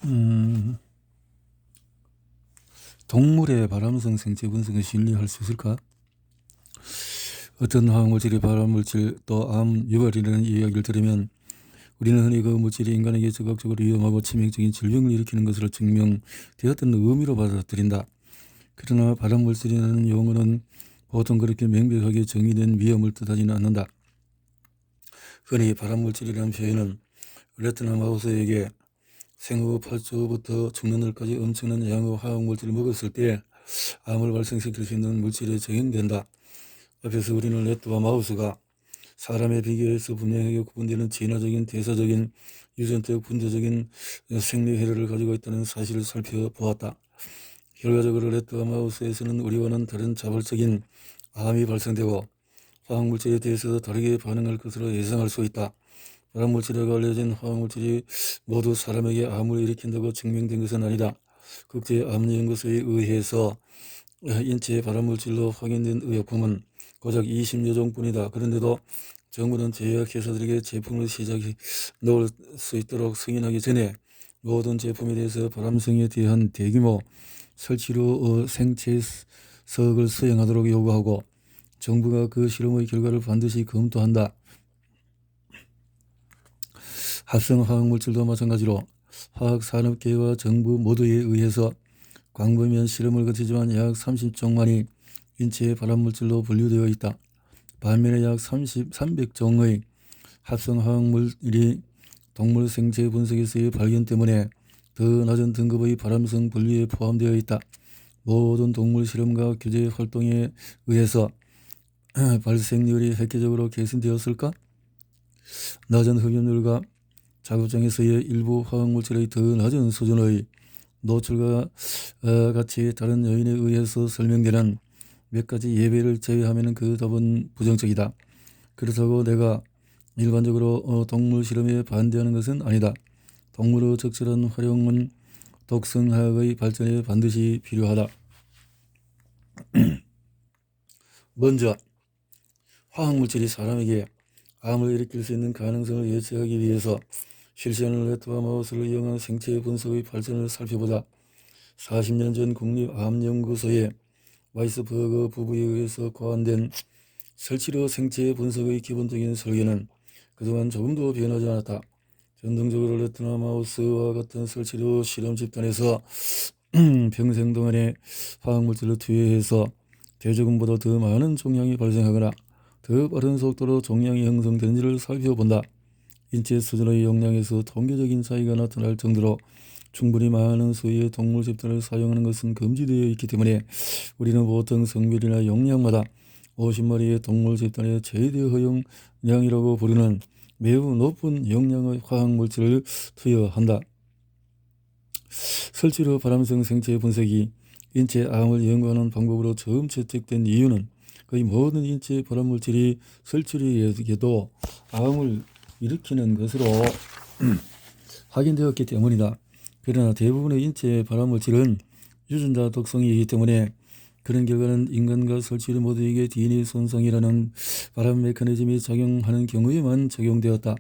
음, 동물의 발암성 생체 분석을 신뢰할 수 있을까? 어떤 화학물질이 발암물질 또 암 유발이라는 이야기를 들으면 우리는 흔히 그 물질이 인간에게 적극적으로 위험하고 치명적인 질병을 일으키는 것으로 증명되었다는 의미로 받아들인다. 그러나 발암물질이라는 용어는 보통 그렇게 명백하게 정의된 위험을 뜻하지는 않는다. 흔히 발암물질이라는 표현은 레트나 마우스에게 생후 8주부터 죽는 날까지 엄청난 양의 화학물질을 먹었을 때 암을 발생시킬 수 있는 물질에 적용된다. 앞에서 우리는 레트와 마우스가 사람에 비교해서 분명하게 구분되는 진화적인, 대사적인, 유전적, 분자적인 생리회로를 가지고 있다는 사실을 살펴보았다. 결과적으로 레트와 마우스에서는 우리와는 다른 자발적인 암이 발생되고 화학물질에 대해서도 다르게 반응할 것으로 예상할 수 있다. 발암물질이라고 알려진 화학물질이 모두 사람에게 암을 일으킨다고 증명된 것은 아니다. 국제암연구소에 의해서 인체 발암물질로 확인된 의약품은 고작 20여 종뿐이다. 그런데도 정부는 제약회사들에게 제품을 시작해 놓을 수 있도록 승인하기 전에 모든 제품에 대해서 발암성에 대한 대규모 설치료 생체석을 수행하도록 요구하고 정부가 그 실험의 결과를 반드시 검토한다. 합성 화학물질도 마찬가지로 화학산업계와 정부 모두에 의해서 광범위한 실험을 거치지만 약 30종만이 인체의 발암물질로 분류되어 있다. 반면에 약 300종의 합성 화학물이 동물 생체 분석에서의 발견 때문에 더 낮은 등급의 발암성 분류에 포함되어 있다. 모든 동물 실험과 규제 활동에 의해서 발생률이 획기적으로 개선되었을까? 낮은 흡연율과 작업장에서의 일부 화학물질의 더 낮은 수준의 노출과 같이 다른 요인에 의해서 설명되는 몇 가지 예외를 제외하면 그 답은 부정적이다. 그렇다고 내가 일반적으로 동물 실험에 반대하는 것은 아니다. 동물의 적절한 활용은 독성화학의 발전에 반드시 필요하다. 먼저 화학물질이 사람에게 암을 일으킬 수 있는 가능성을 예측하기 위해서 실시하는 레트와 마우스를 이용한 생체 분석의 발전을 살펴보자. 40년 전 국립암연구소의 와이스버거 부부에 의해서 고안된 설치료 생체 분석의 기본적인 설계는 그동안 조금도 변하지 않았다. 전통적으로 레트나 마우스와 같은 설치료 실험 집단에서 평생 동안에 화학물질을 투여해서 대조금보다 더 많은 종양이 발생하거나 더 빠른 속도로 종양이 형성되는지를 살펴본다. 인체 수준의 용량에서 통계적인 차이가 나타날 정도로 충분히 많은 수의 동물 집단을 사용하는 것은 금지되어 있기 때문에 우리는 보통 성별이나 용량마다 50마리의 동물 집단의 최대 허용량이라고 부르는 매우 높은 용량의 화학물질을 투여한다. 설치료 발암성 생체 분석이 인체 암을 연구하는 방법으로 처음 채택된 이유는 거의 모든 인체 발암물질이 설치료에게도 암을 일으키는 것으로 확인되었기 때문이다. 그러나 대부분의 인체 발암물질은 유전자 독성이기 때문에 그런 결과는 인간과 설치류 모두에게 DNA 손상이라는 발암 메커니즘이 작용하는 경우에만 적용되었다.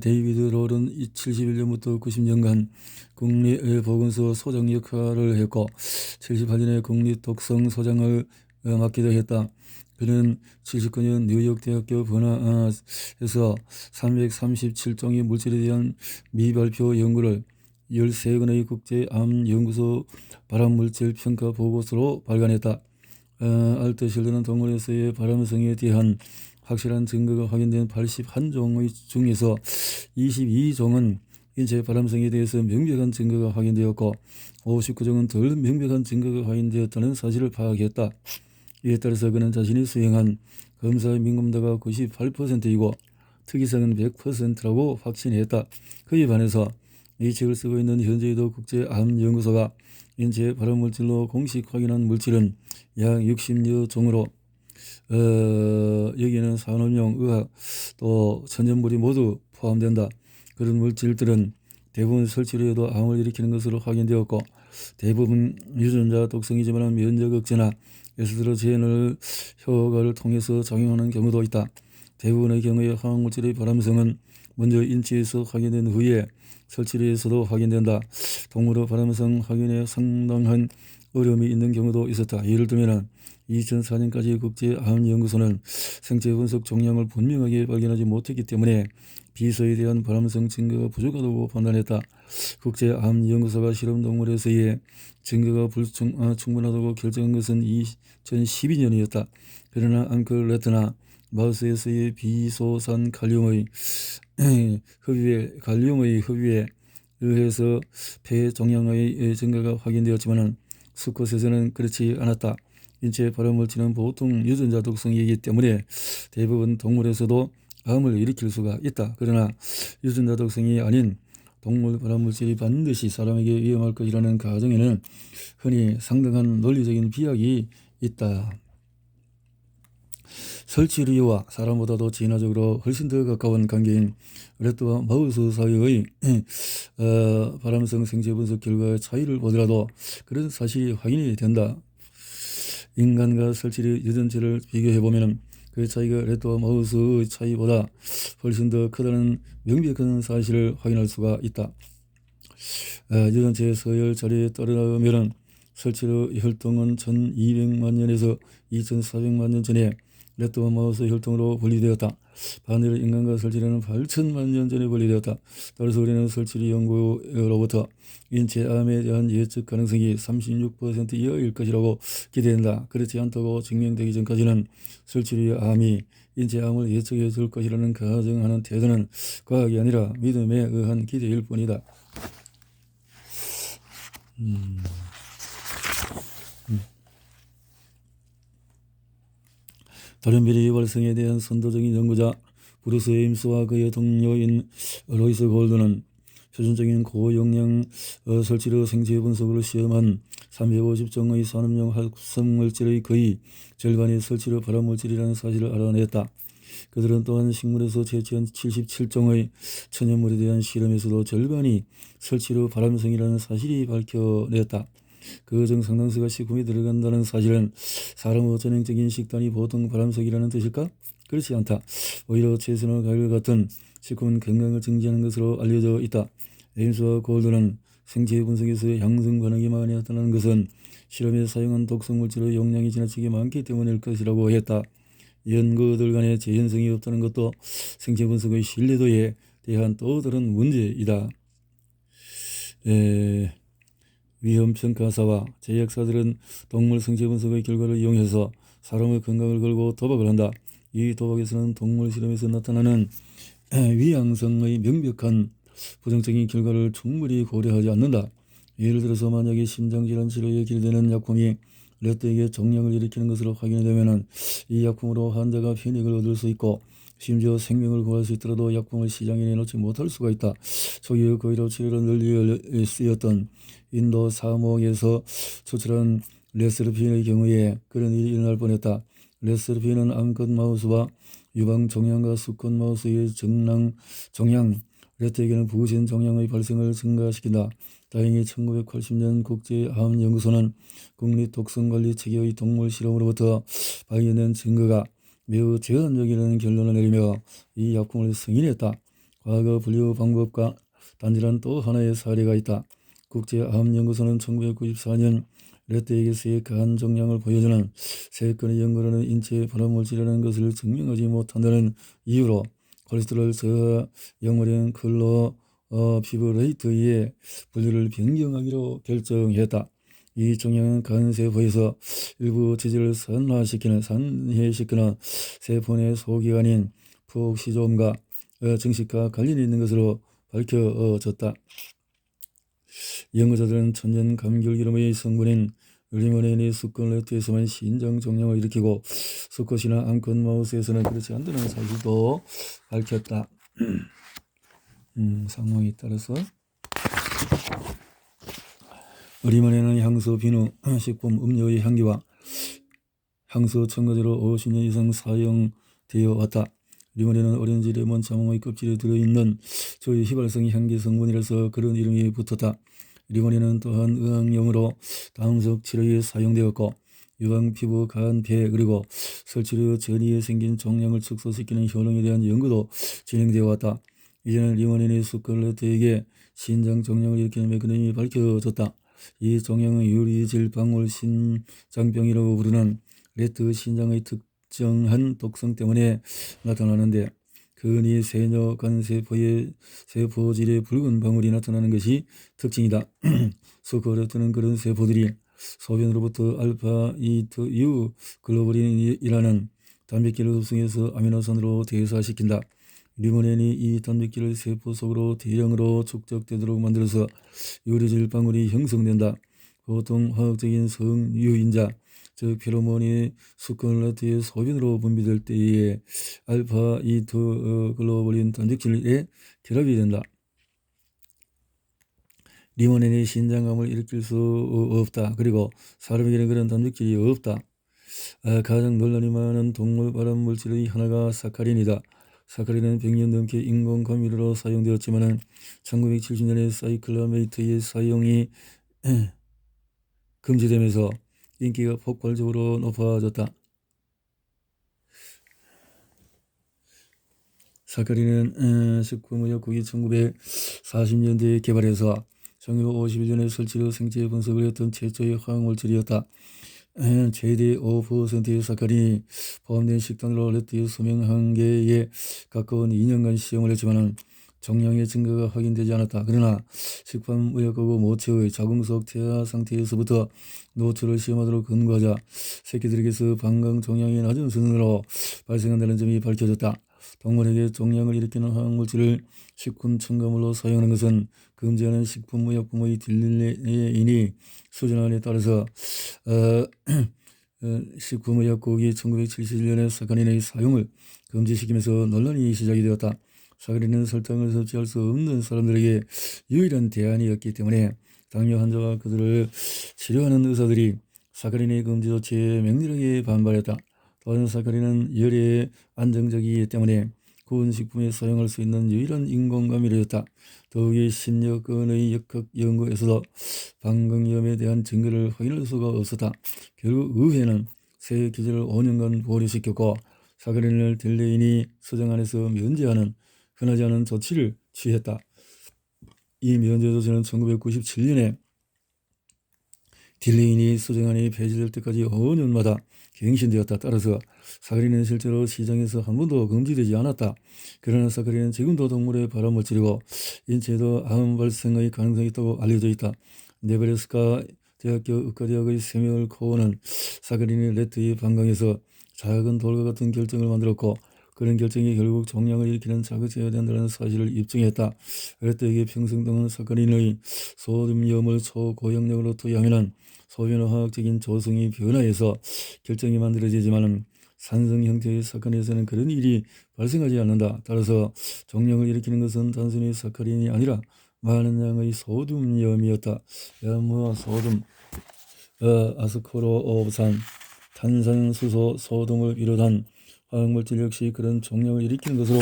데이비드 롤은 71년부터 90년간 국립보건소 소장 역할을 했고 78년에 국립독성소장을 맡기도 했다. 그는 79년 뉴욕대학교 버나에서 337종의 물질에 대한 미발표 연구를 13건의 국제암연구소 발암물질 평가 보고서로 발간했다. 알트실드는 동물에서의 발암성에 대한 확실한 증거가 확인된 81종의 중에서 22종은 인체 발암성에 대해서 명백한 증거가 확인되었고 59종은 덜 명백한 증거가 확인되었다는 사실을 파악했다. 이에 따라서 그는 자신이 수행한 검사의 민감도가 98%이고 특이성은 100%라고 확신했다. 그에 반해서 이 책을 쓰고 있는 현재에도 국제암연구소가 인체 발암물질로 공식 확인한 물질은 약 60여 종으로 여기에는 산업용, 의학, 또 천연물이 모두 포함된다. 그런 물질들은 대부분 설치료에도 암을 일으키는 것으로 확인되었고 대부분 유전자 독성이지만 면역 억제나 에스트로겐을 효과를 통해서 작용하는 경우도 있다. 대부분의 경우에 화학물질의 발암성은 먼저 인체에서 확인된 후에 설치류에서도 확인된다. 동물의 발암성 확인에 상당한 어려움이 있는 경우도 있었다. 예를 들면 2004년까지 국제암연구소는 생체 분석 종양을 분명하게 발견하지 못했기 때문에 비소에 대한 발암성 증거가 부족하다고 판단했다. 국제암연구소가 실험동물에서의 증거가 충분하다고 결정한 것은 2012년이었다. 그러나 앙클레트나 마우스에서의 비소산 칼륨의 흡입에 의해서 폐 종양의 증가가 확인되었지만 수컷에서는 그렇지 않았다. 인체 발암물질은 보통 유전자 독성이기 때문에 대부분 동물에서도 암을 일으킬 수가 있다. 그러나 유전자 독성이 아닌 동물 발암물질이 반드시 사람에게 위험할 것이라는 가정에는 흔히 상당한 논리적인 비약이 있다. 설치류와 사람보다도 진화적으로 훨씬 더 가까운 관계인 래트와 마우스 사이의 발암성 생체 분석 결과의 차이를 보더라도 그런 사실이 확인이 된다. 인간과 설치류 유전체를 비교해보면 그 차이가 래트와 마우스의 차이보다 훨씬 더 크다는 명백한 사실을 확인할 수가 있다. 유전체의 서열 자리에 따르면 설치류 혈통은 1200만 년에서 2400만 년 전에 래트와 마우스 혈통으로 분리되었다. 반대로 인간과 설치류는 8천만 년 전에 분리되었다. 따라서 우리는 설치류 연구로부터 인체암에 대한 예측 가능성이 36% 이하일 것이라고 기대된다. 그렇지 않다고 증명되기 전까지는 설치류의 암이 인체암을 예측해 줄 것이라는 가정하는 태도는 과학이 아니라 믿음에 의한 기대일 뿐이다. 돌연변이 발생에 대한 선도적인 연구자 브루스 에임스와 그의 동료인 로이스 골드는 표준적인 고용량 설치류 생체 분석으로 시험한 350종의 산업용 합성물질의 거의 절반이 설치류 발암물질이라는 사실을 알아냈다. 그들은 또한 식물에서 채취한 77종의 천연물에 대한 실험에서도 절반이 설치류 발암성이라는 사실이 밝혀냈다. 그 중 상당수가 식품에 들어간다는 사실은 사람의 전형적인 식단이 보통 발암성이라는 뜻일까? 그렇지 않다. 오히려 채소나 과일 같은 식품은 건강을 증진하는 것으로 알려져 있다. 에임스와 골드는 생체 분석에서 양성 반응이 많이 나타나는 것은 실험에 사용한 독성물질의 용량이 지나치게 많기 때문일 것이라고 했다. 연구들 간에 재현성이 없다는 것도 생체 분석의 신뢰도에 대한 또 다른 문제이다. 위험평가사와 제약사들은 동물 생체 분석의 결과를 이용해서 사람의 건강을 걸고 도박을 한다. 이 도박에서는 동물 실험에서 나타나는 위양성의 명백한 부정적인 결과를 충분히 고려하지 않는다. 예를 들어서 만약에 심장질환 치료에 기대되는 약품이 래트에게 종양을 일으키는 것으로 확인이 되면 이 약품으로 환자가 편익을 얻을 수 있고 심지어 생명을 구할 수 있더라도 약품을 시장에 내놓지 못할 수가 있다. 초기의 거의로 치료로 널리 쓰였던 인도 사목에서 초출한 레스르핀의 경우에 그런 일이 일어날 뻔했다. 레스르핀은 암컷 마우스와 유방 종양과 수컷 마우스의 종양, 래트에게는 부신 종양의 발생을 증가시킨다. 다행히 1980년 국제암연구소는 국립독성관리체계의 동물 실험으로부터 발견된 증거가 매우 제한적이라는 결론을 내리며 이 약품을 승인했다. 과거 분류 방법과 단절한 또 하나의 사례가 있다. 국제암연구소는 1994년 래트에게서의 간 종양을 보여주는 3건의 연구로는 인체 발암물질이라는 것을 증명하지 못한다는 이유로 콜레스테롤 저하 약물인 클로피브레이트의 분류를 변경하기로 결정했다. 이 종양은 간세포에서 일부 지질을 산해시키는 세포 내 소기관인 프옥시좀과 증식과 관련이 있는 것으로 밝혀졌다. 연구자들은 천연 감귤기름의 성분인 리모네인이 수컷 래트에서만 신장 종양을 일으키고 수컷이나 암컷 마우스에서는 그렇지 않다는 사실도 밝혔다. 상황에 따라서 리모네인은 향수, 비누, 식품, 음료의 향기와 향수 첨가제로 50년 이상 사용되어 왔다. 리모네인은 오렌지, 레몬, 자몽의 껍질에 들어있는 저의 휘발성 향기 성분이라서 그런 이름이 붙었다. 리모네인은 또한 의학용으로 당석 치료에 사용되었고 유방, 피부, 간, 폐 그리고 설치류 전이에 생긴 종양을 축소시키는 효능에 대한 연구도 진행되어 왔다. 이제는 리모넨이 스칼렛에게 신장 종양을 일으키는 메커니즘이 밝혀졌다. 이 종양은 유리질 방울 신장병이라고 부르는 레트 신장의 특정한 독성 때문에 나타나는데, 흔히 세뇨 간세포의 세포질에 붉은 방울이 나타나는 것이 특징이다. 스칼렛은 그런 세포들이 소변으로부터 알파 이트 유 글로불린이라는 단백질을 흡수해서 아미노산으로 대사시킨다. 리모넨이 이 단백질을 세포 속으로 대량으로 축적되도록 만들어서 유리질 방울이 형성된다. 보통 화학적인 성유인자, 즉 페로몬이 스칼렛의 소변으로 분비될 때에 알파 이트 글로불린 단백질에 결합이 된다. 리모넨이 신장암을 일으킬 수 없다. 그리고 사람에게는 그런 단백질이 없다. 가장 논란이 많은 동물 발암 물질의 하나가 사카린이다. 사카린은 100년 넘게 인공 감미료로 사용되었지만 1970년에 사이클라메이트의 사용이 금지되면서 인기가 폭발적으로 높아졌다. 사카린은 식품의약국이 1940년대에 개발해서 1951년에 설치로 생체 분석을 했던 최초의 화학물질이었다. 최대 5%의 사카린이 포함된 식단으로 레트의 수명 한계에 가까운 2년간 시험을 했지만 정량의 증가가 확인되지 않았다. 그러나 식품의약국은 모체의 자궁속 태아 상태에서부터 노출을 시험하도록 권고하자 새끼들에게서 방광 종양이 낮은 수준으로 발생한다는 점이 밝혀졌다. 동물에게 종양을 일으키는 화학물질을 식품 첨가물로 사용하는 것은 금지하는 식품의약품의 딜레인이 수정안에 따라서 식품의약국이 1971년에 사카린의 사용을 금지시키면서 논란이 시작이 되었다. 사카린은 설탕을 섭취할 수 없는 사람들에게 유일한 대안이었기 때문에 당뇨 환자와 그들을 치료하는 의사들이 사카린의 금지 조치에 맹렬하게 반발했다. 또한 사카린은 열에 안정적이기 때문에 구운 식품에 사용할 수 있는 유일한 인공감미료였다. 더욱이 10여 건의 역학 연구에서도 방광염에 대한 증거를 확인할 수가 없었다. 결국 의회는 새 규제를 5년간 보류시켰고 사카린을 딜레인이 수정안에서 면제하는 흔하지 않은 조치를 취했다. 이 면제 조치는 1997년에 딜레인이 수정안이 폐지될 때까지 5년마다 갱신되었다. 따라서 사카린은 실제로 시장에서 한 번도 금지되지 않았다. 그러나 사카린은 지금도 동물의 발암물질이고 인체에도 암 발생의 가능성이 있다고 알려져 있다. 네브래스카 대학교 의과대학의 세뮤얼 코어는 사카린이 레트의 방광에서 작은 돌과 같은 결정을 만들었고 그런 결정이 결국 종양을 일으키는 자극제가 된다는 사실을 입증했다. 레트에게 평생 동안 사카린의 소듐염을 초고용량으로 투여하면 소변의 화학적인 조성이 변화해서 결정이 만들어지지만 산성 형태의 사카린에서는 그런 일이 발생하지 않는다. 따라서 종양을 일으키는 것은 단순히 사카린이 아니라 많은 양의 소듐염이었다. 소듐, 아스코르옵산, 탄산수소, 소금을 비롯한 화학물질 역시 그런 종양을 일으키는 것으로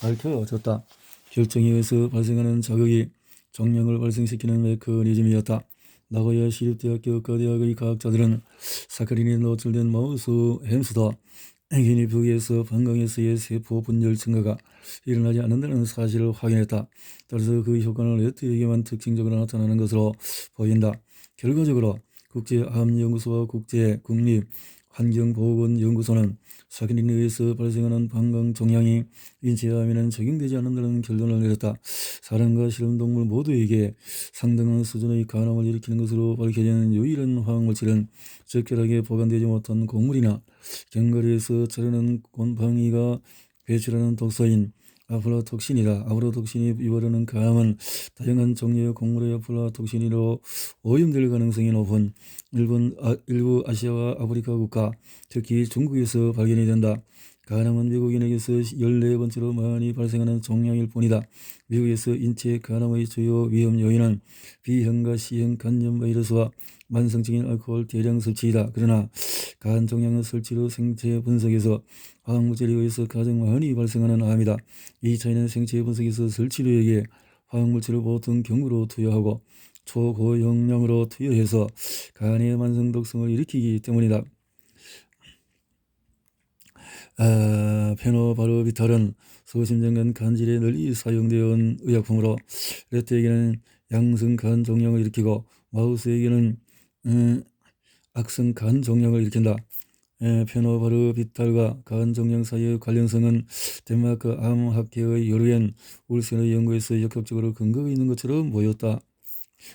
밝혀졌다. 결정에 의해서 발생하는 자극이 종양을 발생시키는 메커니즘이었다. 나고야 시립대학교 의과대학의 과학자들은 사카린이 노출된 마우스 햄스터 기니피그에서 방광에서의 세포 분열 증가가 일어나지 않는다는 사실을 확인했다. 따라서 그 효과는 레트에게만 특징적으로 나타나는 것으로 보인다. 결과적으로 국제암연구소와 국립환경보건연구소는 사카린에 의해서 발생하는 방광 종양이 인체암에는 적용되지 않는다는 결론을 내렸다. 사람과 실험동물 모두에게 상당한 수준의 간암을 일으키는 것으로 밝혀지는 유일한 화학물질은 적절하게 보관되지 못한 곡물이나 견과류에서 자라는 곰팡이가 배출하는 독소인 아플라톡신이다. 아플라톡신이 유발하는 간암은 다양한 종류의 곡물의 아플라톡신으로 오염될 가능성이 높은 일부 아시아와 아프리카 국가, 특히 중국에서 발견이 된다. 간암은 미국인에게서 14번째로 많이 발생하는 종양일 뿐이다. 미국에서 인체 간암의 주요 위험 요인은 B형과 C형 간염 바이러스와 만성적인 알코올 대량 섭취이다. 그러나 간 종양은 설치로 생체 분석에서 화학물질에 의해서 가장 많이 발생하는 암이다. 이 차이는 생체 분석에서 설치류에게 화학물질을 보통 경으로 투여하고 초고용량으로 투여해서 간의 만성 독성을 일으키기 때문이다. 페노바르비탈은 수십 년간 간질에 널리 사용되어 온 의약품으로 레트에게는 양성 간 종양을 일으키고 마우스에게는 악성 간 종양을 일으킨다. 페노바르비탈과 간 종양 사이의 관련성은 덴마크 암학회의 여루엔 울센의 연구에서 역학적으로 근거가 있는 것처럼 보였다.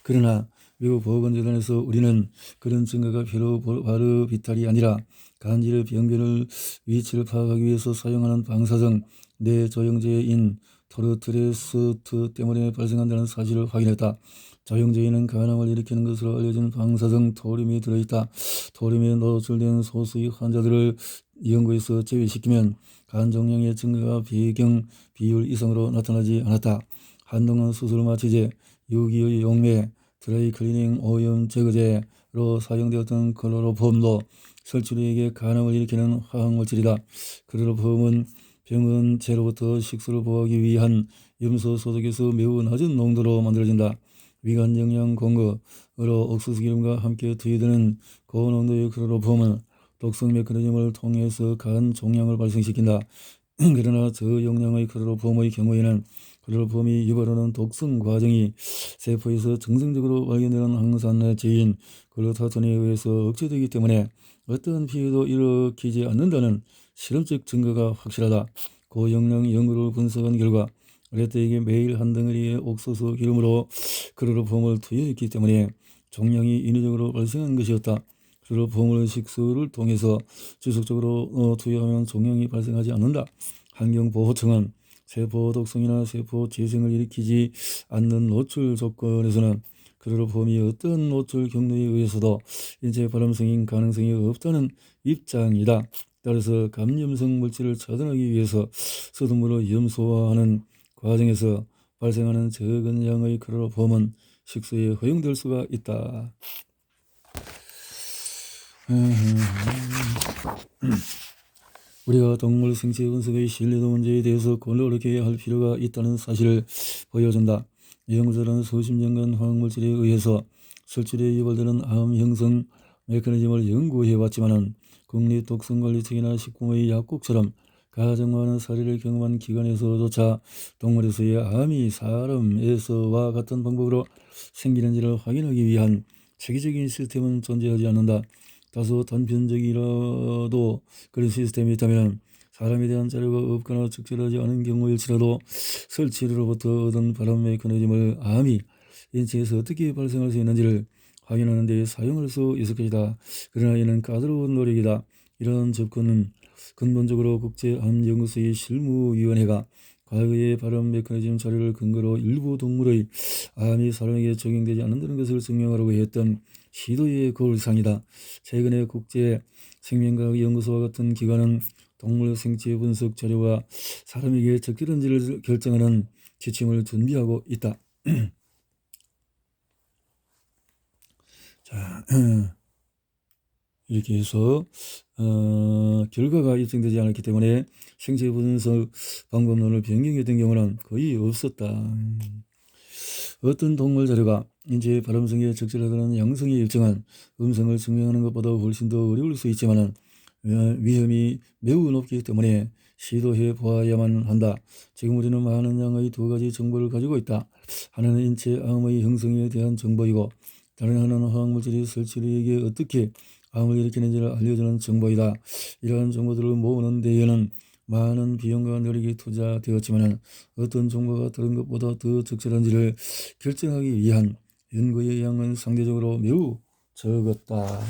그러나 미국 보건재단에서 우리는 그런 증거가 페노바르비탈이 아니라 간질의 병변을 위치를 파악하기 위해서 사용하는 방사성 뇌조영제인 토르트레스트 때문에 발생한다는 사실을 확인했다. 조영제에는 간암을 일으키는 것으로 알려진 방사성 토륨이 들어있다. 토륨에 노출된 소수의 환자들을 연구에서 제외시키면 간 종양의 증가가 배경 비율 이상으로 나타나지 않았다. 한동안 수술 마취제, 유기의 용매, 드라이 클리닝 오염 제거제로 사용되었던 클로로폼도 설치류에게 간암을 일으키는 화학물질이다. 클로로폼은 병원체로부터 식수를 보호하기 위한 염소 소독에서 매우 낮은 농도로 만들어진다. 위관 영양 공급으로 옥수수 기름과 함께 투여되는 고농도의 클로로폼은 독성 메커니즘을 통해서 간 종양을 발생시킨다. 그러나 저용량의 클로로폼의 경우에는 클로로폼이 유발하는 독성 과정이 세포에서 정상적으로 발견되는 항산화제인 글루타톤에 의해서 억제되기 때문에 어떤 피해도 일으키지 않는다는 실험적 증거가 확실하다. 고용량 연구를 분석한 결과 레트에게 매일 한 덩어리의 옥수수 기름으로 클로로폼을 투여했기 때문에 종양이 인위적으로 발생한 것이었다. 클로로폼을 식수를 통해서 지속적으로 투여하면 종양이 발생하지 않는다. 환경보호청은 세포 독성이나 세포 재생을 일으키지 않는 노출 조건에서는 클로로폼이 어떤 노출 경로에 의해서도 인체 발암성인 가능성이 없다는 입장이다. 따라서 감염성 물질을 차단하기 위해서 수돗물을 염소화하는 과정에서 발생하는 적은 양의 클로로폼은 식수에 허용될 수가 있다. 우리가 동물 생체 분석의 신뢰도 문제에 대해서 고려하게 할 필요가 있다는 사실을 보여준다. 연구자는 수십 년간 화학물질에 의해서 설치류에 유발되는 암 형성 메커니즘을 연구해왔지만 국립독성관리청이나 식품의 약국처럼 가정화하는 사례를 경험한 기관에서조차 동물에서의 암이 사람에서와 같은 방법으로 생기는지를 확인하기 위한 체계적인 시스템은 존재하지 않는다. 다소 단편적이라도 그런 시스템이 있다면 사람에 대한 자료가 없거나 적절하지 않은 경우일지라도 설치류로부터 얻은 발암 메커니즘을 암이 인체에서 어떻게 발생할 수 있는지를 확인하는 데 사용할 수 있을 것이다. 그러나 이는 까다로운 노력이다. 이러한 접근은 근본적으로 국제암연구소의 실무위원회가 과거의 발암 메커니즘 자료를 근거로 일부 동물의 암이 사람에게 적용되지 않는다는 것을 증명하려고 했던 시도의 거울상이다. 최근에 국제생명과학연구소와 같은 기관은 동물 생체 분석 자료가 사람에게 적절한지를 결정하는 지침을 준비하고 있다. 자, 이렇게 해서 결과가 입증되지 않았기 때문에 생체 분석 방법론을 변경했던 경우는 거의 없었다. 어떤 동물 자료가 인체의 발암성에 적절하다는 양성에 일정한 음성을 증명하는 것보다 훨씬 더 어려울 수 있지만 위험이 매우 높기 때문에 시도해 보아야만 한다. 지금 우리는 많은 양의 두 가지 정보를 가지고 있다. 하나는 인체 암의 형성에 대한 정보이고 다른 하나는 화학물질이 설치류에게 어떻게 암을 일으키는지를 알려주는 정보이다. 이러한 정보들을 모으는 데에는 많은 비용과 노력이 투자되었지만 어떤 정보가 다른 것보다 더 적절한지를 결정하기 위한 연구의 양은 상대적으로 매우 적었다.